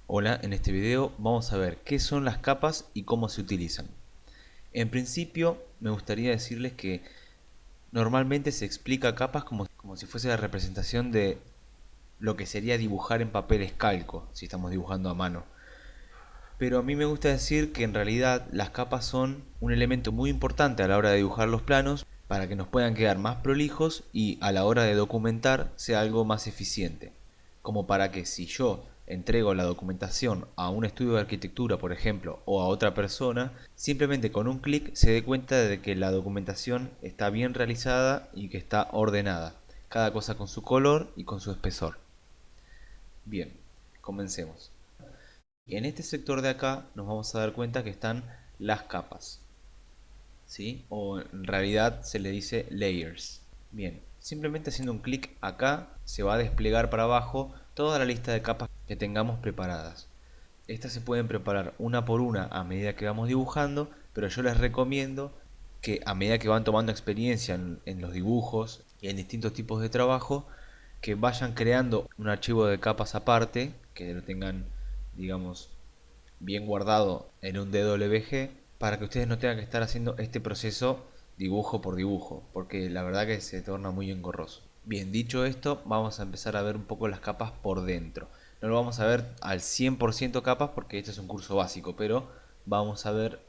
Hola, en este video vamos a ver qué son las capas y cómo se utilizan. En principio me gustaría decirles que normalmente se explica capas como si fuese la representación de lo que sería dibujar en papel escalco, si estamos dibujando a mano. Pero a mí me gusta decir que en realidad las capas son un elemento muy importante a la hora de dibujar los planos para que nos puedan quedar más prolijos y a la hora de documentar sea algo más eficiente. Como para que si yo entrego la documentación a un estudio de arquitectura, por ejemplo, o a otra persona, simplemente con un clic se dé cuenta de que la documentación está bien realizada y que está ordenada, cada cosa con su color y con su espesor. Bien, comencemos. En este sector de acá nos vamos a dar cuenta que están las capas, ¿sí? O en realidad se le dice layers. Bien, simplemente haciendo un clic acá se va a desplegar para abajo toda la lista de capas que tengamos preparadas. Estas se pueden preparar una por una a medida que vamos dibujando, pero yo les recomiendo que a medida que van tomando experiencia en los dibujos y en distintos tipos de trabajo, que vayan creando un archivo de capas aparte, que lo tengan, digamos, bien guardado en un DWG para que ustedes no tengan que estar haciendo este proceso dibujo por dibujo, porque la verdad que se torna muy engorroso. Bien, dicho esto, vamos a empezar a ver un poco las capas por dentro. No lo vamos a ver al 100% capas porque este es un curso básico, pero vamos a ver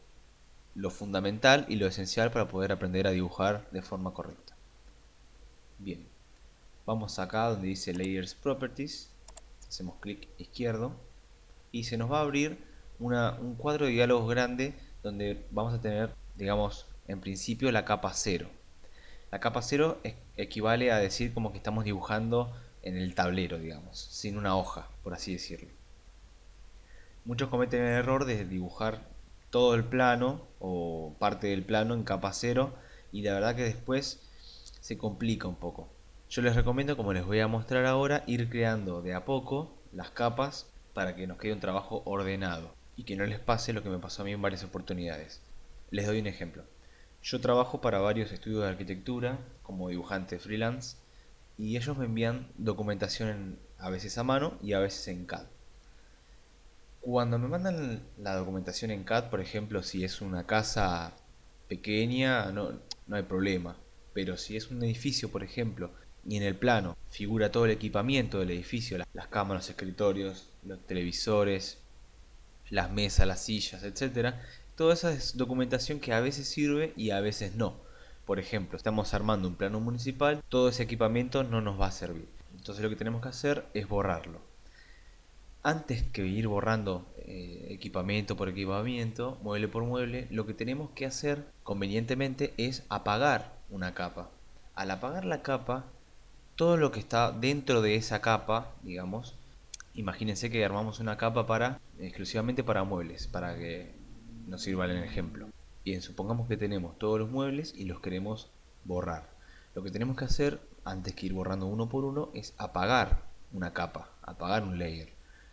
lo fundamental y lo esencial para poder aprender a dibujar de forma correcta. Bien, vamos acá donde dice Layers Properties, hacemos clic izquierdo y se nos va a abrir un cuadro de diálogos grande donde vamos a tener, digamos, en principio la capa 0. La capa 0 equivale a decir como que estamos dibujando en el tablero, digamos, sin una hoja, por así decirlo. Muchos cometen el error de dibujar todo el plano o parte del plano en capa 0 y la verdad que después se complica un poco. Yo les recomiendo, como les voy a mostrar ahora, ir creando de a poco las capas para que nos quede un trabajo ordenado y que no les pase lo que me pasó a mí en varias oportunidades. Les doy un ejemplo. Yo trabajo para varios estudios de arquitectura como dibujante freelance y ellos me envían documentación a veces a mano y a veces en CAD. Cuando me mandan la documentación en CAD, por ejemplo, si es una casa pequeña, no hay problema. Pero si es un edificio, por ejemplo, y en el plano figura todo el equipamiento del edificio, las cámaras, los escritorios, los televisores, las mesas, las sillas, etcétera, toda esa es documentación que a veces sirve y a veces no. Por ejemplo, estamos armando un plano municipal, todo ese equipamiento no nos va a servir. Entonces lo que tenemos que hacer es borrarlo. Antes que ir borrando equipamiento por equipamiento, mueble por mueble, lo que tenemos que hacer convenientemente es apagar una capa. Al apagar la capa, todo lo que está dentro de esa capa, digamos, imagínense que armamos una capa exclusivamente para muebles, para que nos sirva el ejemplo. Bien, supongamos que tenemos todos los muebles y los queremos borrar. Lo que tenemos que hacer, antes que ir borrando uno por uno, es apagar una capa, apagar un layer.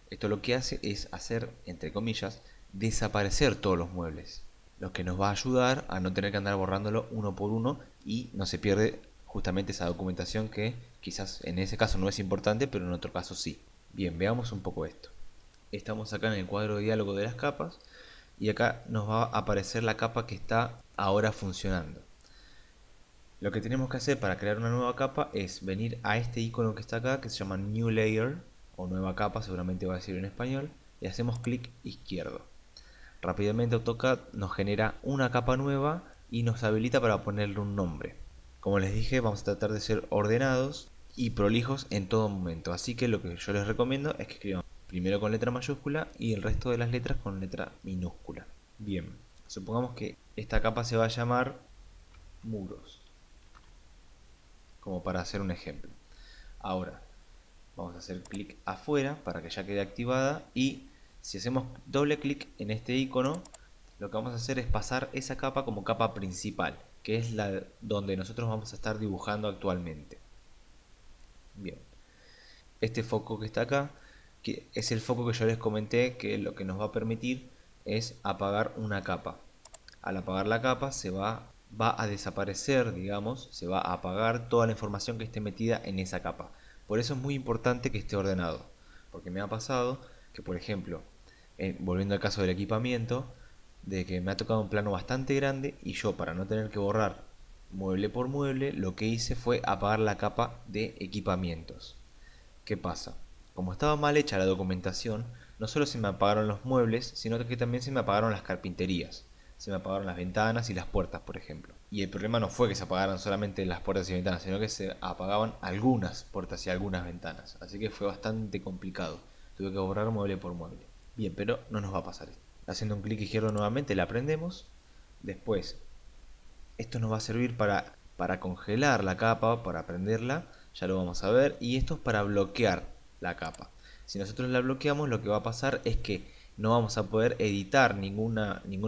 Esto lo que hace es hacer, entre comillas, desaparecer todos los muebles, lo que nos va a ayudar a no tener que andar borrándolo uno por uno y no se pierde justamente esa documentación que quizás en ese caso no es importante, pero en otro caso sí. Bien, veamos un poco esto. Estamos acá en el cuadro de diálogo de las capas y acá nos va a aparecer la capa que está ahora funcionando. Lo que tenemos que hacer para crear una nueva capa es venir a este icono que está acá, que se llama New Layer, o nueva capa, seguramente va a decir en español, y hacemos clic izquierdo. Rápidamente AutoCAD nos genera una capa nueva y nos habilita para ponerle un nombre. Como les dije, vamos a tratar de ser ordenados y prolijos en todo momento, así que lo que yo les recomiendo es que escriban primero con letra mayúscula y el resto de las letras con letra minúscula. Bien, supongamos que esta capa se va a llamar muros, como para hacer un ejemplo. Ahora, vamos a hacer clic afuera para que ya quede activada y si hacemos doble clic en este icono, lo que vamos a hacer es pasar esa capa como capa principal, que es la donde nosotros vamos a estar dibujando actualmente. Bien, este foco que está acá, que es el foco que yo les comenté, que lo que nos va a permitir es apagar una capa. Al apagar la capa va a desaparecer, digamos, se va a apagar toda la información que esté metida en esa capa. Por eso es muy importante que esté ordenado, porque me ha pasado que por ejemplo, volviendo al caso del equipamiento, de que me ha tocado un plano bastante grande y yo, para no tener que borrar mueble por mueble, lo que hice fue apagar la capa de equipamientos. ¿Qué pasa? Como estaba mal hecha la documentación, no solo se me apagaron los muebles, sino que también se me apagaron las carpinterías. Se me apagaron las ventanas y las puertas, por ejemplo. Y el problema no fue que se apagaran solamente las puertas y ventanas, sino que se apagaban algunas puertas y algunas ventanas. Así que fue bastante complicado. Tuve que borrar mueble por mueble. Bien, pero no nos va a pasar esto. Haciendo un clic izquierdo nuevamente la prendemos. Después, esto nos va a servir para congelar la capa, para prenderla, ya lo vamos a ver. Y esto es para bloquear la capa. Si nosotros la bloqueamos, lo que va a pasar es que no vamos a poder editar ningún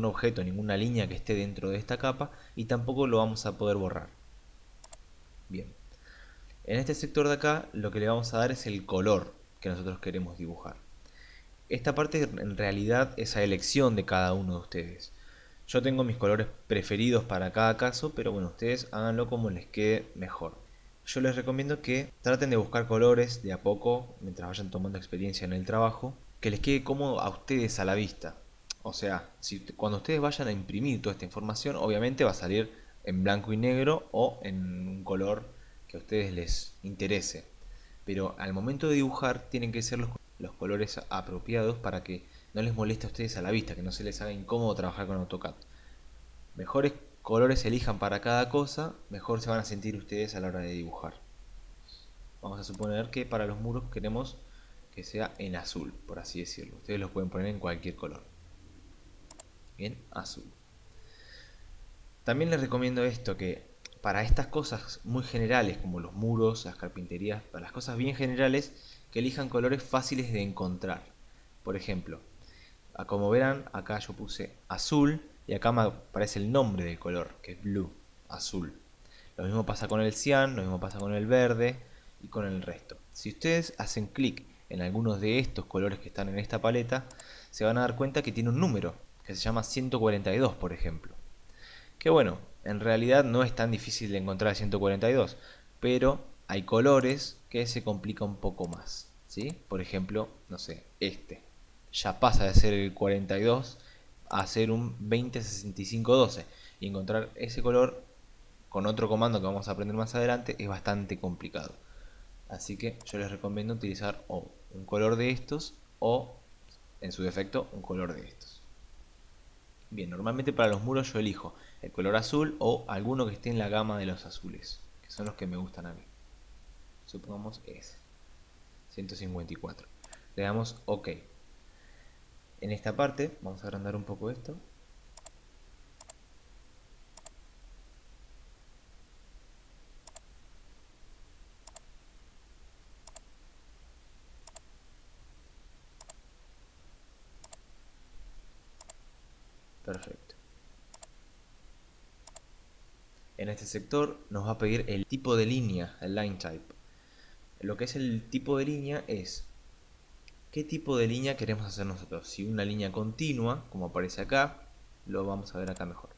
objeto, ninguna línea que esté dentro de esta capa, y tampoco lo vamos a poder borrar. Bien, en este sector de acá lo que le vamos a dar es el color que nosotros queremos dibujar. Esta parte en realidad es a elección de cada uno de ustedes. Yo tengo mis colores preferidos para cada caso, pero bueno, ustedes háganlo como les quede mejor. Yo les recomiendo que traten de buscar colores de a poco, mientras vayan tomando experiencia en el trabajo, que les quede cómodo a ustedes a la vista. O sea, cuando ustedes vayan a imprimir toda esta información, obviamente va a salir en blanco y negro o en un color que a ustedes les interese. Pero al momento de dibujar tienen que ser los colores apropiados para que no les moleste a ustedes a la vista, que no se les haga incómodo trabajar con AutoCAD. Mejores colores elijan para cada cosa, mejor se van a sentir ustedes a la hora de dibujar. Vamos a suponer que para los muros queremos que sea en azul, por así decirlo. Ustedes los pueden poner en cualquier color. Bien, azul. También les recomiendo esto, que para estas cosas muy generales como los muros, las carpinterías, para las cosas bien generales, que elijan colores fáciles de encontrar. Por ejemplo, como verán, acá yo puse azul y acá me aparece el nombre del color, que es blue, azul. Lo mismo pasa con el cian, lo mismo pasa con el verde y con el resto. Si ustedes hacen clic en algunos de estos colores que están en esta paleta, se van a dar cuenta que tiene un número, que se llama 142, por ejemplo. Que bueno, en realidad no es tan difícil de encontrar el 142, pero hay colores que se complica un poco más, ¿sí? Por ejemplo, no sé, este. Ya pasa de ser el 42 a ser un 206512. Y encontrar ese color con otro comando que vamos a aprender más adelante es bastante complicado. Así que yo les recomiendo utilizar o un color de estos o, en su defecto, un color de estos. Bien, normalmente para los muros yo elijo el color azul o alguno que esté en la gama de los azules, que son los que me gustan a mí. Supongamos ese, 154. Le damos OK. En esta parte, vamos a agrandar un poco esto. Perfecto. En este sector nos va a pedir el tipo de línea, el line type. Lo que es el tipo de línea es qué tipo de línea queremos hacer nosotros. Si una línea continua, como aparece acá, lo vamos a ver acá mejor.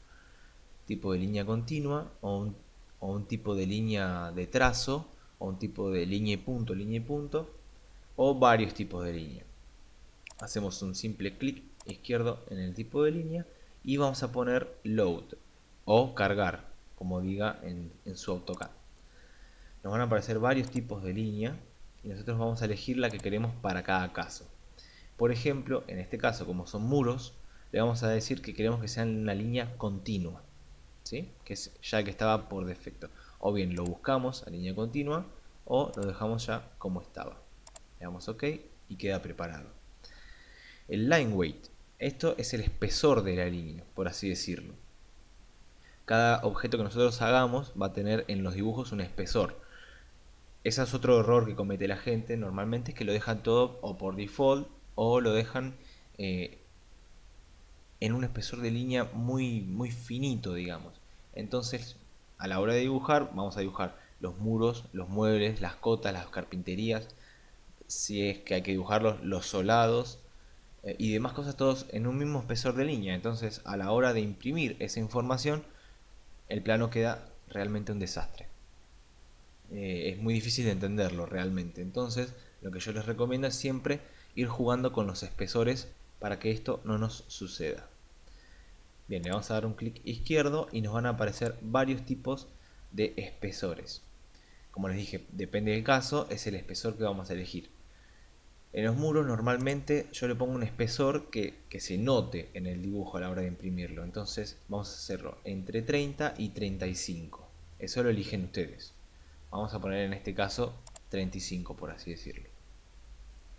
Tipo de línea continua o un tipo de línea de trazo o un tipo de línea y punto o varios tipos de línea. Hacemos un simple clic izquierdo en el tipo de línea y vamos a poner load o cargar, como diga en su AutoCAD. Nos van a aparecer varios tipos de línea y nosotros vamos a elegir la que queremos para cada caso. Por ejemplo, en este caso, como son muros, le vamos a decir que queremos que sean una línea continua, ¿sí? Que es ya que estaba por defecto. O bien lo buscamos a línea continua o lo dejamos ya como estaba. Le damos OK y queda preparado. El line weight, esto es el espesor de la línea, por así decirlo. Cada objeto que nosotros hagamos va a tener en los dibujos un espesor. Ese es otro error que comete la gente normalmente, es que lo dejan todo o por default o lo dejan en un espesor de línea muy finito, digamos. Entonces, a la hora de dibujar, vamos a dibujar los muros, los muebles, las cotas, las carpinterías, si es que hay que dibujarlos, los solados y demás cosas todos en un mismo espesor de línea. Entonces, a la hora de imprimir esa información, el plano queda realmente un desastre. Es muy difícil de entenderlo realmente. Entonces, lo que yo les recomiendo es siempre ir jugando con los espesores para que esto no nos suceda. Bien, le vamos a dar un clic izquierdo y nos van a aparecer varios tipos de espesores. Como les dije, depende del caso, es el espesor que vamos a elegir. En los muros normalmente yo le pongo un espesor que se note en el dibujo a la hora de imprimirlo. Entonces vamos a hacerlo entre 30 y 35. Eso lo eligen ustedes. Vamos a poner en este caso 35 por así decirlo.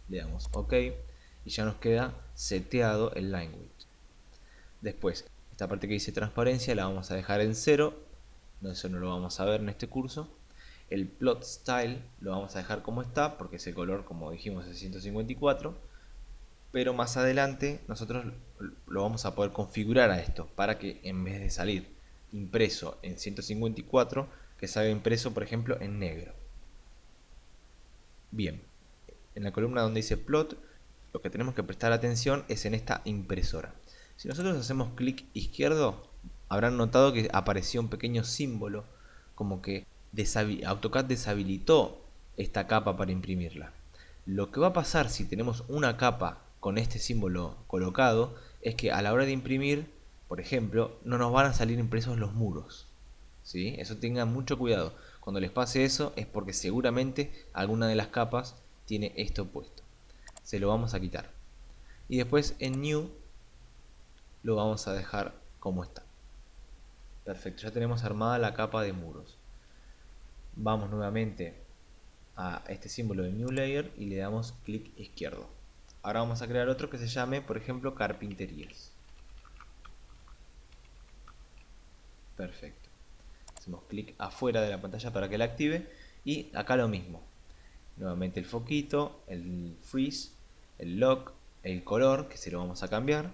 Le damos OK y ya nos queda seteado el line width. Después, esta parte que dice transparencia la vamos a dejar en 0. No, eso no lo vamos a ver en este curso. El plot style lo vamos a dejar como está porque ese color, como dijimos, es 154. Pero más adelante nosotros lo vamos a poder configurar a esto para que en vez de salir impreso en 154, que salga impreso por ejemplo en negro. Bien, en la columna donde dice plot, lo que tenemos que prestar atención es en esta impresora. Si nosotros hacemos clic izquierdo, habrán notado que apareció un pequeño símbolo como que AutoCAD deshabilitó esta capa para imprimirla. Lo que va a pasar si tenemos una capa con este símbolo colocado es que a la hora de imprimir, por ejemplo, no nos van a salir impresos los muros. ¿Sí? Eso tengan mucho cuidado. Cuando les pase eso es porque seguramente alguna de las capas tiene esto puesto. Se lo vamos a quitar. Y después en New lo vamos a dejar como está. Perfecto, ya tenemos armada la capa de muros. Vamos nuevamente a este símbolo de New Layer y le damos clic izquierdo. Ahora vamos a crear otro que se llame, por ejemplo, carpinterías. Perfecto. Hacemos clic afuera de la pantalla para que la active y acá lo mismo. Nuevamente el foquito, el freeze, el lock, el color, que se lo vamos a cambiar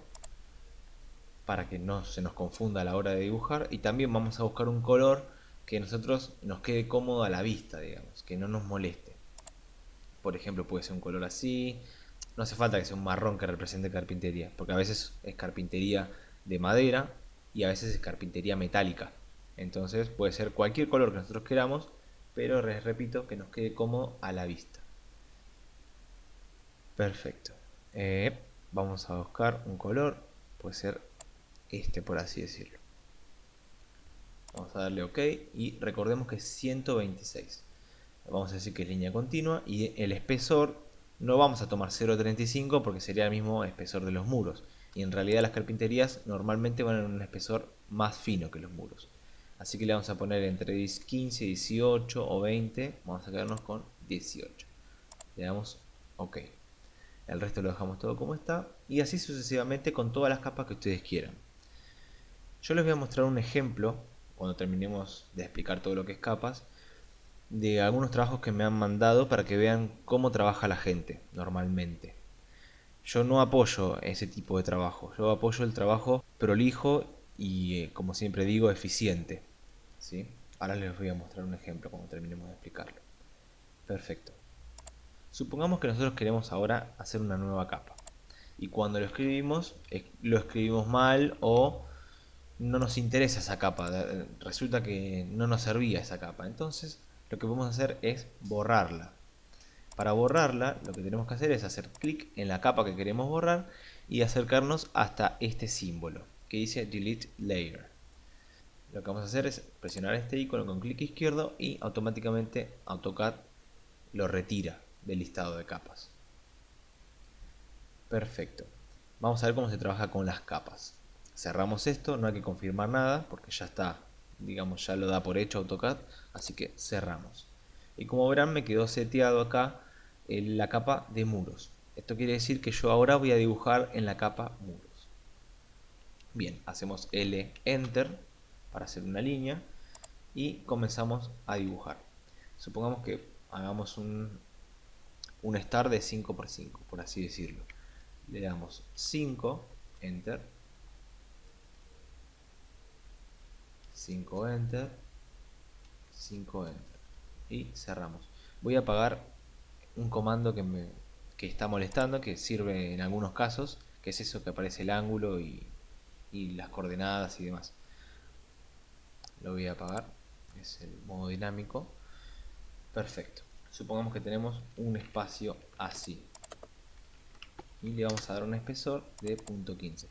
para que no se nos confunda a la hora de dibujar, y también vamos a buscar un color que a nosotros nos quede cómodo a la vista, digamos, que no nos moleste. Por ejemplo, puede ser un color así, no hace falta que sea un marrón que represente carpintería, porque a veces es carpintería de madera y a veces es carpintería metálica. Entonces puede ser cualquier color que nosotros queramos, pero les repito que nos quede cómodo a la vista. Perfecto. Vamos a buscar un color, puede ser este por así decirlo. Vamos a darle OK y recordemos que es 126. Vamos a decir que es línea continua y el espesor no vamos a tomar 0.35 porque sería el mismo espesor de los muros. Y en realidad las carpinterías normalmente van en un espesor más fino que los muros. Así que le vamos a poner entre 15, 18 o 20. Vamos a quedarnos con 18. Le damos OK. El resto lo dejamos todo como está. Y así sucesivamente con todas las capas que ustedes quieran. Yo les voy a mostrar un ejemplo, cuando terminemos de explicar todo lo que es capas, de algunos trabajos que me han mandado para que vean cómo trabaja la gente normalmente. Yo no apoyo ese tipo de trabajo, yo apoyo el trabajo prolijo y, como siempre digo, eficiente. ¿Sí? Ahora les voy a mostrar un ejemplo cuando terminemos de explicarlo. Perfecto. Supongamos que nosotros queremos ahora hacer una nueva capa. Y cuando lo escribimos mal o no nos interesa esa capa. Resulta que no nos servía esa capa. Entonces lo que podemos hacer es borrarla. Para borrarla lo que tenemos que hacer es hacer clic en la capa que queremos borrar y acercarnos hasta este símbolo que dice Delete Layer. Lo que vamos a hacer es presionar este icono con clic izquierdo y automáticamente AutoCAD lo retira del listado de capas. Perfecto. Vamos a ver cómo se trabaja con las capas. Cerramos esto, no hay que confirmar nada porque ya está, digamos, ya lo da por hecho AutoCAD, así que cerramos. Y como verán me quedó seteado acá la capa de muros. Esto quiere decir que yo ahora voy a dibujar en la capa muros. Bien, hacemos L Enter para hacer una línea y comenzamos a dibujar. Supongamos que hagamos un star de 5×5, por así decirlo. Le damos 5, Enter, 5 Enter, 5 Enter y cerramos. Voy a apagar un comando que está molestando, que sirve en algunos casos, que es eso que aparece el ángulo y las coordenadas y demás. Lo voy a apagar, es el modo dinámico. Perfecto. Supongamos que tenemos un espacio así. y le vamos a dar un espesor de 0.15.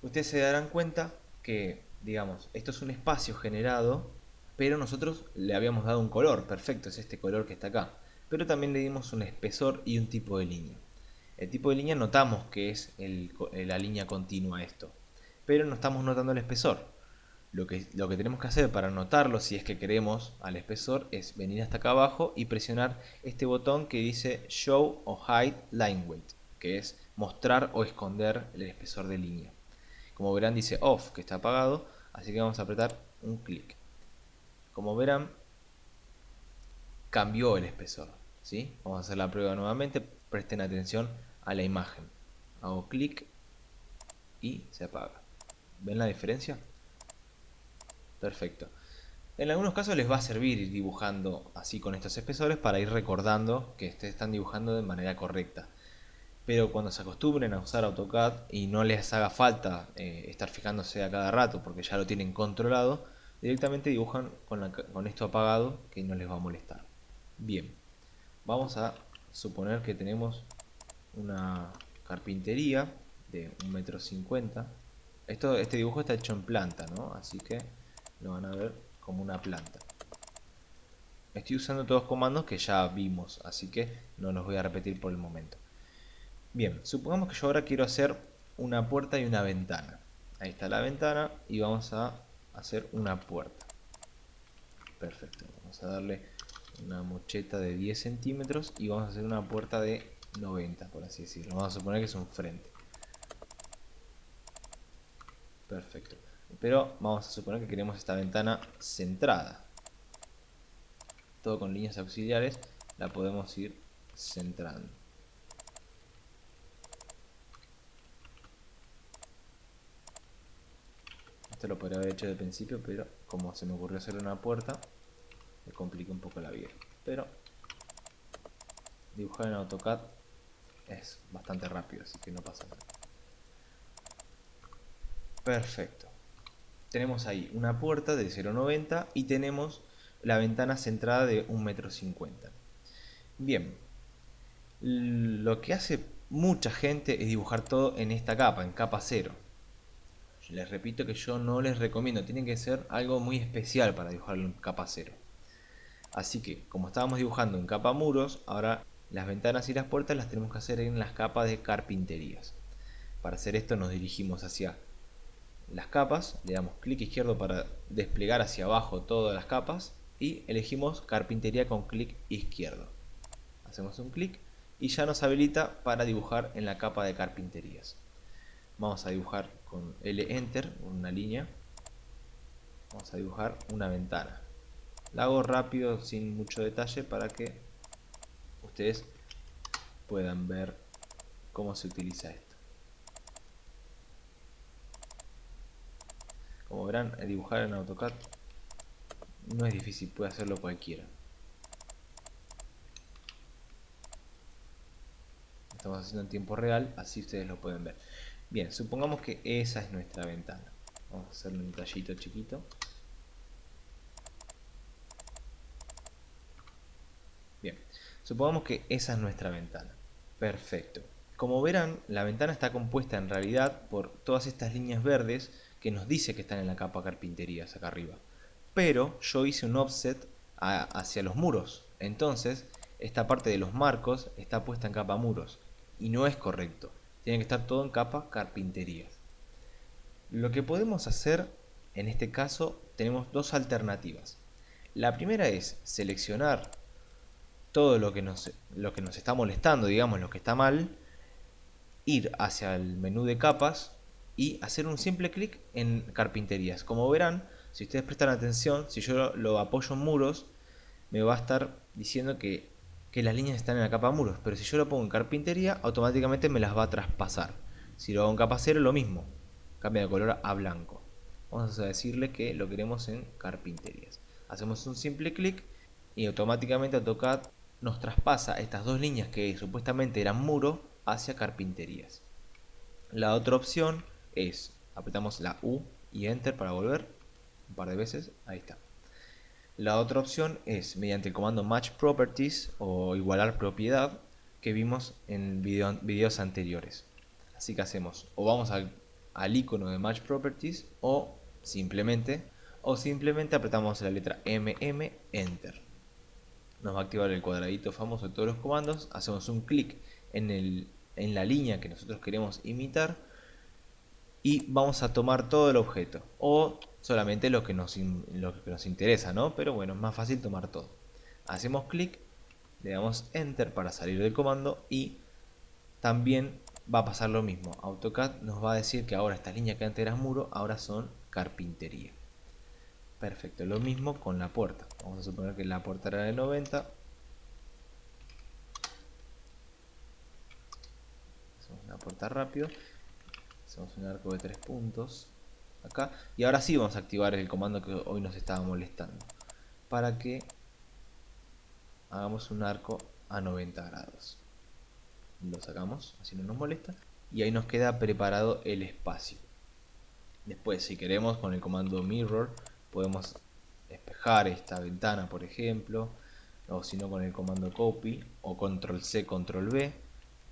Ustedes se darán cuenta que, digamos, esto es un espacio generado, pero nosotros le habíamos dado un color, perfecto, es este color que está acá. Pero también le dimos un espesor y un tipo de línea. El tipo de línea notamos que es la línea continua esto, pero no estamos notando el espesor. Lo que tenemos que hacer para notarlo, si es que queremos al espesor, es venir hasta acá abajo y presionar este botón que dice Show o Hide Line Weight, que es mostrar o esconder el espesor de línea. Como verán dice Off, que está apagado, así que vamos a apretar un clic. Como verán, cambió el espesor, ¿sí? Vamos a hacer la prueba nuevamente, presten atención a la imagen. Hago clic y se apaga. ¿Ven la diferencia? Perfecto. En algunos casos les va a servir ir dibujando así con estos espesores para ir recordando que están dibujando de manera correcta. Pero cuando se acostumbren a usar AutoCAD y no les haga falta estar fijándose a cada rato porque ya lo tienen controlado, directamente dibujan con esto apagado, que no les va a molestar. Bien, vamos a suponer que tenemos una carpintería de 1,50 m. Este dibujo está hecho en planta, ¿no? Así que lo van a ver como una planta. Estoy usando todos comandos que ya vimos, así que no los voy a repetir por el momento. Bien, supongamos que yo ahora quiero hacer una puerta y una ventana. Ahí está la ventana y vamos a hacer una puerta. Perfecto, vamos a darle una mocheta de 10 centímetros y vamos a hacer una puerta de 90, por así decirlo. Vamos a suponer que es un frente. Perfecto. Pero vamos a suponer que queremos esta ventana centrada. Todo con líneas auxiliares la podemos ir centrando. Esto lo podría haber hecho de principio, pero como se me ocurrió hacer una puerta, me complica un poco la vida. Pero dibujar en AutoCAD es bastante rápido, así que no pasa nada. Perfecto. Tenemos ahí una puerta de 0,90 y tenemos la ventana centrada de 1,50 m. Bien, lo que hace mucha gente es dibujar todo en esta capa, en capa 0. Les repito que yo no les recomiendo, tiene que ser algo muy especial para dibujarlo en capa 0. Así que, como estábamos dibujando en capa muros, ahora las ventanas y las puertas las tenemos que hacer en las capas de carpinterías. Para hacer esto nos dirigimos hacia las capas, le damos clic izquierdo para desplegar hacia abajo todas las capas y elegimos carpintería con clic izquierdo. Hacemos un clic y ya nos habilita para dibujar en la capa de carpinterías. Vamos a dibujar con L Enter, una línea. Vamos a dibujar una ventana. La hago rápido, sin mucho detalle, para que ustedes puedan ver cómo se utiliza esto. Como verán, dibujar en AutoCAD no es difícil, puede hacerlo cualquiera. Estamos haciendo en tiempo real, así ustedes lo pueden ver. Bien, supongamos que esa es nuestra ventana. Vamos a hacerle un tallito chiquito. Bien, supongamos que esa es nuestra ventana. Perfecto. Como verán, la ventana está compuesta en realidad por todas estas líneas verdes que nos dice que están en la capa carpinterías acá arriba. Pero yo hice un offset hacia los muros. Entonces, esta parte de los marcos está puesta en capa muros. Y no es correcto. Tiene que estar todo en capa carpinterías. Lo que podemos hacer, en este caso, tenemos dos alternativas. La primera es seleccionar todo lo que nos está molestando, digamos, lo que está mal, ir hacia el menú de capas y hacer un simple clic en carpinterías. Como verán, si ustedes prestan atención, si yo lo apoyo en muros, me va a estar diciendo que las líneas están en la capa muros, pero si yo lo pongo en carpintería, automáticamente me las va a traspasar. Si lo hago en capa 0, lo mismo, cambia de color a blanco. Vamos a decirle que lo queremos en carpinterías. Hacemos un simple clic y automáticamente AutoCAD nos traspasa estas dos líneas que supuestamente eran muro hacia carpinterías. La otra opción es, apretamos la U y Enter para volver un par de veces, ahí está. La otra opción es, mediante el comando Match Properties o igualar propiedad, que vimos en videos anteriores. Así que hacemos, o vamos al icono de Match Properties, o simplemente apretamos la letra MM, Enter. Nos va a activar el cuadradito famoso de todos los comandos. Hacemos un clic en la línea que nosotros queremos imitar y vamos a tomar todo el objeto, o solamente lo que nos interesa, ¿no? Pero bueno, es más fácil tomar todo. Hacemos clic, le damos Enter para salir del comando y también va a pasar lo mismo. AutoCAD nos va a decir que ahora estas líneas que antes eran muro, ahora son carpintería. Perfecto, lo mismo con la puerta. Vamos a suponer que la puerta era de 90. Hacemos una puerta rápido. Hacemos un arco de 3 puntos acá. Y ahora sí vamos a activar el comando que hoy nos estaba molestando, para que hagamos un arco a 90 grados. Lo sacamos, así no nos molesta. Y ahí nos queda preparado el espacio. Después, si queremos, con el comando Mirror podemos despejar esta ventana, por ejemplo. O si no, con el comando Copy o Control C, Control V,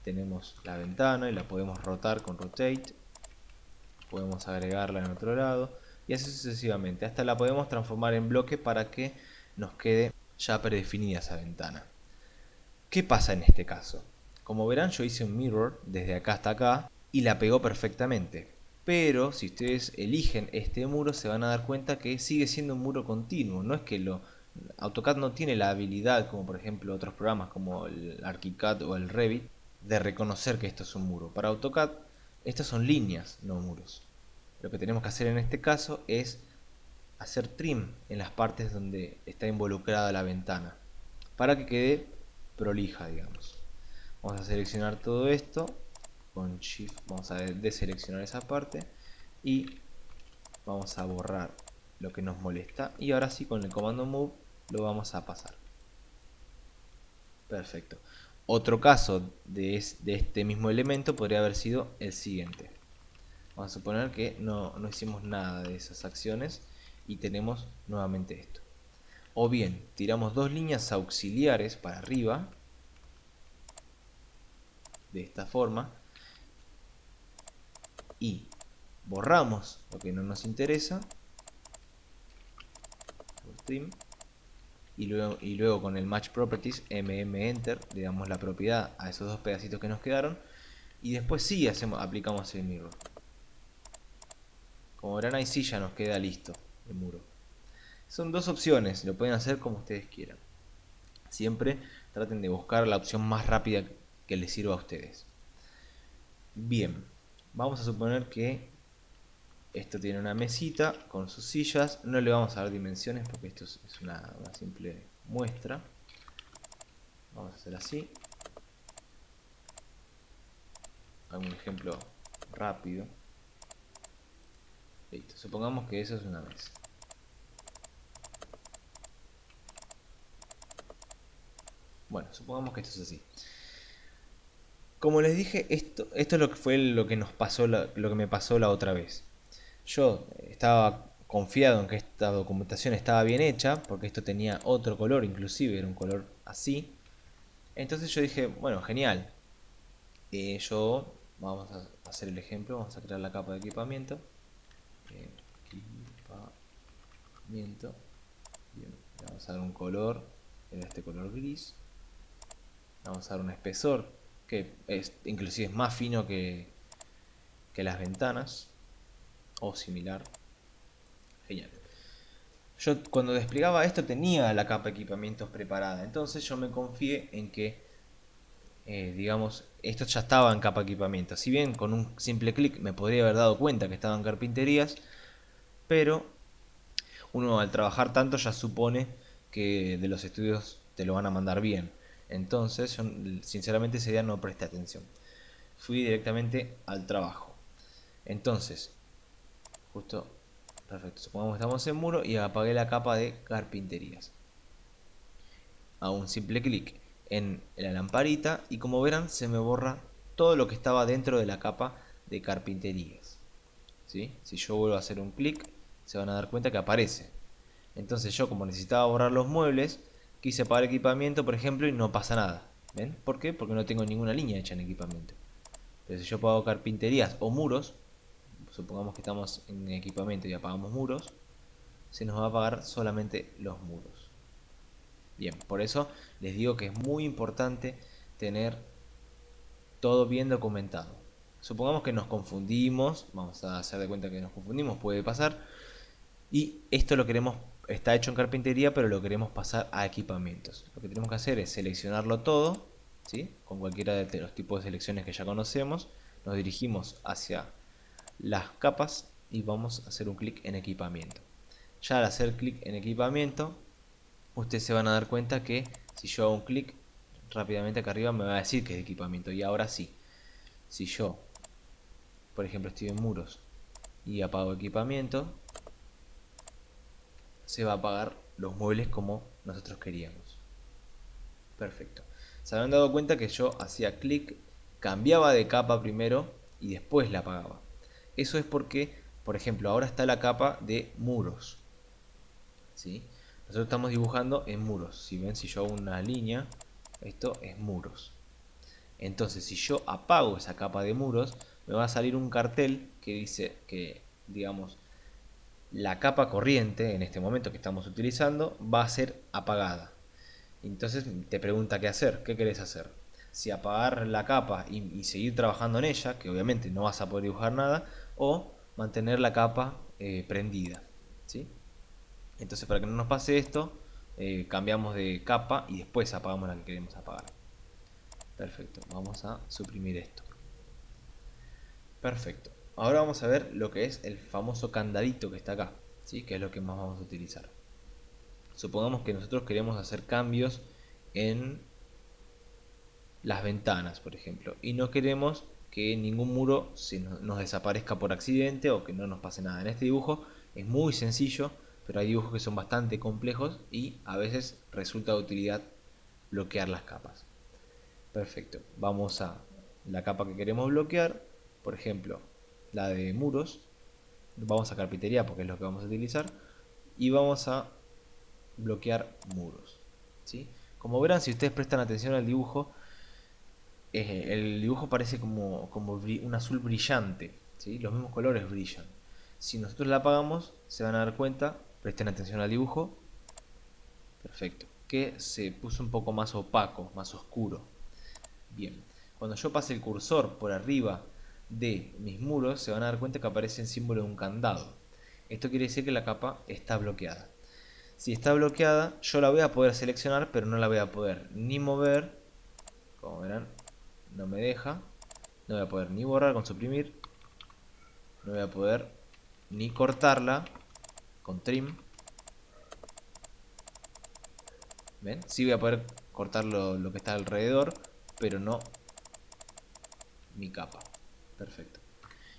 tenemos la ventana y la podemos rotar con Rotate. Podemos agregarla en otro lado y así sucesivamente. Hasta la podemos transformar en bloque para que nos quede ya predefinida esa ventana. ¿Qué pasa en este caso? Como verán, yo hice un mirror desde acá hasta acá y la pegó perfectamente. Pero si ustedes eligen este muro se van a dar cuenta que sigue siendo un muro continuo. No es que AutoCAD no tiene la habilidad, como por ejemplo otros programas como el ArchiCAD o el Revit, de reconocer que esto es un muro. Para AutoCAD estas son líneas, no muros. Lo que tenemos que hacer en este caso es hacer trim en las partes donde está involucrada la ventana, para que quede prolija, digamos. Vamos a seleccionar todo esto con Shift, vamos a deseleccionar esa parte y vamos a borrar lo que nos molesta, y ahora sí con el comando Move lo vamos a pasar. Perfecto. Otro caso de este mismo elemento podría haber sido el siguiente. Vamos a suponer que no hicimos nada de esas acciones y tenemos nuevamente esto. O bien tiramos dos líneas auxiliares para arriba de esta forma y borramos lo que no nos interesa, y luego con el Match Properties Enter le damos la propiedad a esos dos pedacitos que nos quedaron y después sí aplicamos el mirror. Como verán, ahí sí ya nos queda listo el muro. Son dos opciones, lo pueden hacer como ustedes quieran. Siempre traten de buscar la opción más rápida que les sirva a ustedes. Bien, vamos a suponer que esto tiene una mesita con sus sillas. No le vamos a dar dimensiones porque esto es una simple muestra. Vamos a hacer así. Hago un ejemplo rápido. Listo, supongamos que eso es una mesa. Bueno, supongamos que esto es así. Como les dije, esto es lo que fue lo que me pasó la otra vez. Yo estaba confiado en que esta documentación estaba bien hecha, porque esto tenía otro color, inclusive era un color así. Entonces yo dije, bueno, genial. Vamos a hacer el ejemplo, vamos a crear la capa de equipamiento. Bien, le vamos a dar un color, era este color gris. Vamos a dar un espesor que inclusive es más fino que las ventanas, o similar. Genial. Yo cuando desplegaba esto tenía la capa de equipamientos preparada, entonces yo me confié en que digamos, esto ya estaba en capa de equipamiento. Si bien con un simple clic me podría haber dado cuenta que estaban carpinterías, pero uno al trabajar tanto ya supone que de los estudios te lo van a mandar bien. Entonces yo sinceramente ese día no presté atención. Fui directamente al trabajo. Entonces, justo, perfecto, supongamos que estamos en muro y apagué la capa de carpinterías. A un simple clic en la lamparita y como verán se me borra todo lo que estaba dentro de la capa de carpinterías. ¿Sí? Si yo vuelvo a hacer un clic se van a dar cuenta que aparece. Entonces yo, como necesitaba borrar los muebles, quise apagar equipamiento por ejemplo y no pasa nada. ¿Ven? ¿Por qué? Porque no tengo ninguna línea hecha en equipamiento. Pero si yo pago carpinterías o muros, supongamos que estamos en equipamiento y apagamos muros, se nos va a pagar solamente los muros. Bien, por eso les digo que es muy importante tener todo bien documentado. Supongamos que nos confundimos, vamos a hacer de cuenta que nos confundimos, puede pasar, y esto lo queremos, está hecho en carpintería, pero lo queremos pasar a equipamientos. Lo que tenemos que hacer es seleccionarlo todo, ¿sí? Con cualquiera de los tipos de selecciones que ya conocemos, nos dirigimos hacia las capas y vamos a hacer un clic en equipamiento. Ya al hacer clic en equipamiento, ustedes se van a dar cuenta que si yo hago un clic rápidamente acá arriba me va a decir que es de equipamiento. Y ahora sí, si yo por ejemplo estoy en muros y apago equipamiento, se va a apagar los muebles como nosotros queríamos. Perfecto. Se habrán dado cuenta que yo hacía clic, cambiaba de capa primero y después la apagaba. Eso es porque, por ejemplo, ahora está la capa de muros, ¿sí? Nosotros estamos dibujando en muros. Si ven, si yo hago una línea, esto es muros. Entonces, si yo apago esa capa de muros, me va a salir un cartel que dice que, digamos, la capa corriente, en este momento que estamos utilizando, va a ser apagada. Entonces te pregunta qué hacer, qué querés hacer. Si apagar la capa y seguir trabajando en ella, que obviamente no vas a poder dibujar nada, o mantener la capa prendida, ¿sí? Entonces, para que no nos pase esto, cambiamos de capa y después apagamos la que queremos apagar. Perfecto, vamos a suprimir esto. Perfecto. Ahora vamos a ver lo que es el famoso candadito que está acá, ¿sí? Que es lo que más vamos a utilizar. Supongamos que nosotros queremos hacer cambios en las ventanas, por ejemplo, y no queremos que ningún muro nos desaparezca por accidente o que no nos pase nada. En este dibujo es muy sencillo, pero hay dibujos que son bastante complejos y a veces resulta de utilidad bloquear las capas. Perfecto, vamos a la capa que queremos bloquear, por ejemplo, la de muros. Vamos a carpintería porque es lo que vamos a utilizar y vamos a bloquear muros, ¿sí? Como verán, si ustedes prestan atención al dibujo, el dibujo parece como un azul brillante, ¿sí? Los mismos colores brillan. Si nosotros la apagamos, se van a dar cuenta, presten atención al dibujo, perfecto, que se puso un poco más opaco, más oscuro. Bien, cuando yo pase el cursor por arriba de mis muros, se van a dar cuenta que aparece el símbolo de un candado. Esto quiere decir que la capa está bloqueada. Si está bloqueada, yo la voy a poder seleccionar, pero no la voy a poder ni mover, como verán, no me deja. No voy a poder ni borrar con suprimir, no voy a poder ni cortarla con trim. ¿Ven? Sí voy a poder cortar lo que está alrededor, pero no mi capa. Perfecto.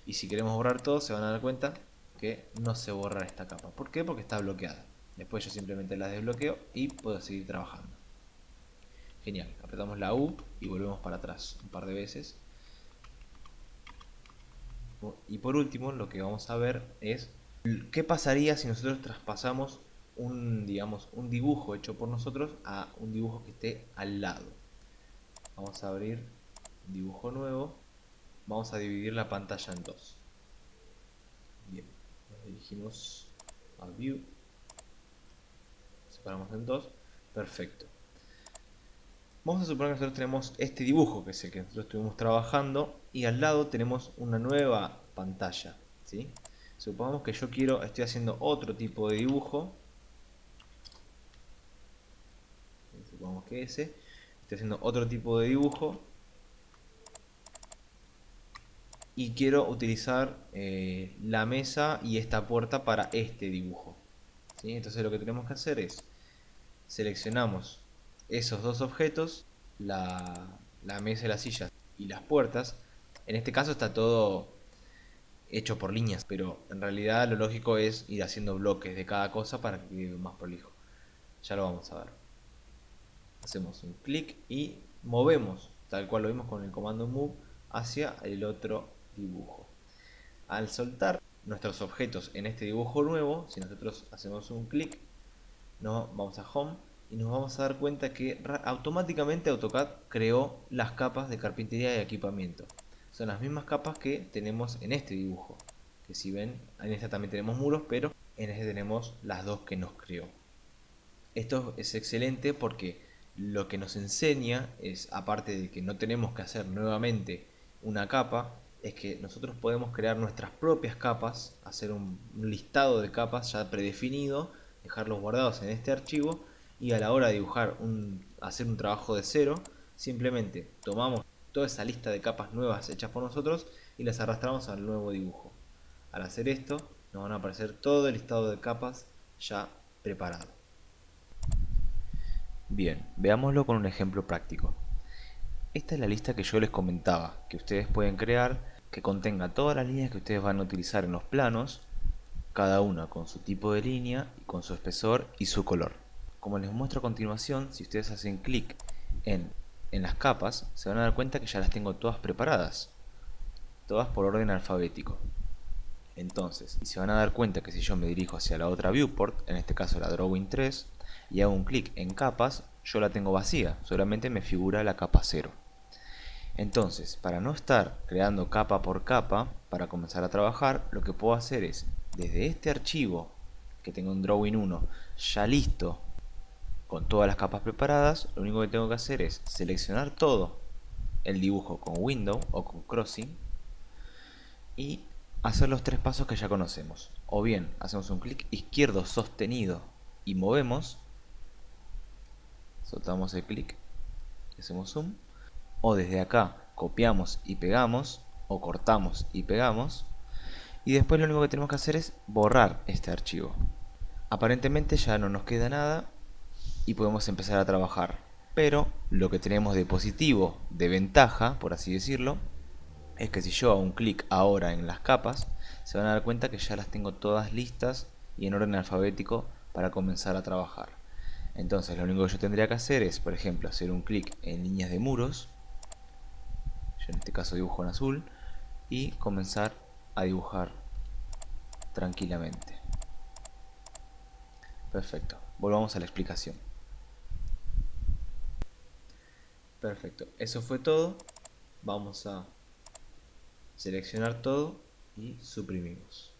Y si queremos borrar todo, se van a dar cuenta que no se borra esta capa. ¿Por qué? Porque está bloqueada. Después yo simplemente la desbloqueo y puedo seguir trabajando. Genial. Apretamos la U y volvemos para atrás un par de veces. Y por último, lo que vamos a ver es qué pasaría si nosotros traspasamos digamos, un dibujo hecho por nosotros a un dibujo que esté al lado. Vamos a abrir dibujo nuevo. Vamos a dividir la pantalla en dos. Bien, nos dirigimos a View. Separamos en dos. Perfecto. Vamos a suponer que nosotros tenemos este dibujo, que es el que nosotros estuvimos trabajando, y al lado tenemos una nueva pantalla, ¿sí? Supongamos que yo estoy haciendo otro tipo de dibujo. Supongamos que estoy haciendo otro tipo de dibujo y quiero utilizar la mesa y esta puerta para este dibujo, ¿sí? Entonces lo que tenemos que hacer es seleccionamos esos dos objetos, la mesa y la silla y las puertas. En este caso está todo hecho por líneas, pero en realidad lo lógico es ir haciendo bloques de cada cosa para que quede más prolijo. Ya lo vamos a ver. Hacemos un clic y movemos, tal cual lo vimos con el comando move, hacia el otro dibujo. Al soltar nuestros objetos en este dibujo nuevo, si nosotros hacemos un clic, no, vamos a home, y nos vamos a dar cuenta que automáticamente AutoCAD creó las capas de carpintería y equipamiento. Son las mismas capas que tenemos en este dibujo, que si ven, en esta también tenemos muros, pero en este tenemos las dos que nos creó. Esto es excelente porque lo que nos enseña es, aparte de que no tenemos que hacer nuevamente una capa, es que nosotros podemos crear nuestras propias capas, hacer un listado de capas ya predefinido, dejarlos guardados en este archivo y a la hora de dibujar hacer un trabajo de cero, simplemente tomamos toda esa lista de capas nuevas hechas por nosotros y las arrastramos al nuevo dibujo. Al hacer esto, nos van a aparecer todo el listado de capas ya preparado. Bien, veámoslo con un ejemplo práctico. Esta es la lista que yo les comentaba, que ustedes pueden crear, que contenga todas las líneas que ustedes van a utilizar en los planos, cada una con su tipo de línea, con su espesor y su color. Como les muestro a continuación, si ustedes hacen clic en las capas, se van a dar cuenta que ya las tengo todas preparadas, todas por orden alfabético. Entonces, y se van a dar cuenta que si yo me dirijo hacia la otra viewport, en este caso la Drawing 3, y hago un clic en capas, yo la tengo vacía, solamente me figura la capa 0. Entonces, para no estar creando capa por capa, para comenzar a trabajar, lo que puedo hacer es, desde este archivo, que tengo un Drawing 1 ya listo, con todas las capas preparadas, lo único que tengo que hacer es seleccionar todo el dibujo con Window o con Crossing y hacer los tres pasos que ya conocemos. O bien, hacemos un clic izquierdo sostenido y movemos, soltamos el clic y hacemos zoom. O desde acá copiamos y pegamos, o cortamos y pegamos. Y después lo único que tenemos que hacer es borrar este archivo. Aparentemente ya no nos queda nada y podemos empezar a trabajar. Pero lo que tenemos de positivo, de ventaja, por así decirlo, es que si yo hago un clic ahora en las capas, se van a dar cuenta que ya las tengo todas listas y en orden alfabético para comenzar a trabajar. Entonces lo único que yo tendría que hacer es, por ejemplo, hacer un clic en líneas de muros, yo en este caso dibujo en azul, y comenzar a dibujar tranquilamente. Perfecto, volvamos a la explicación. Perfecto, eso fue todo. Vamos a seleccionar todo y suprimimos.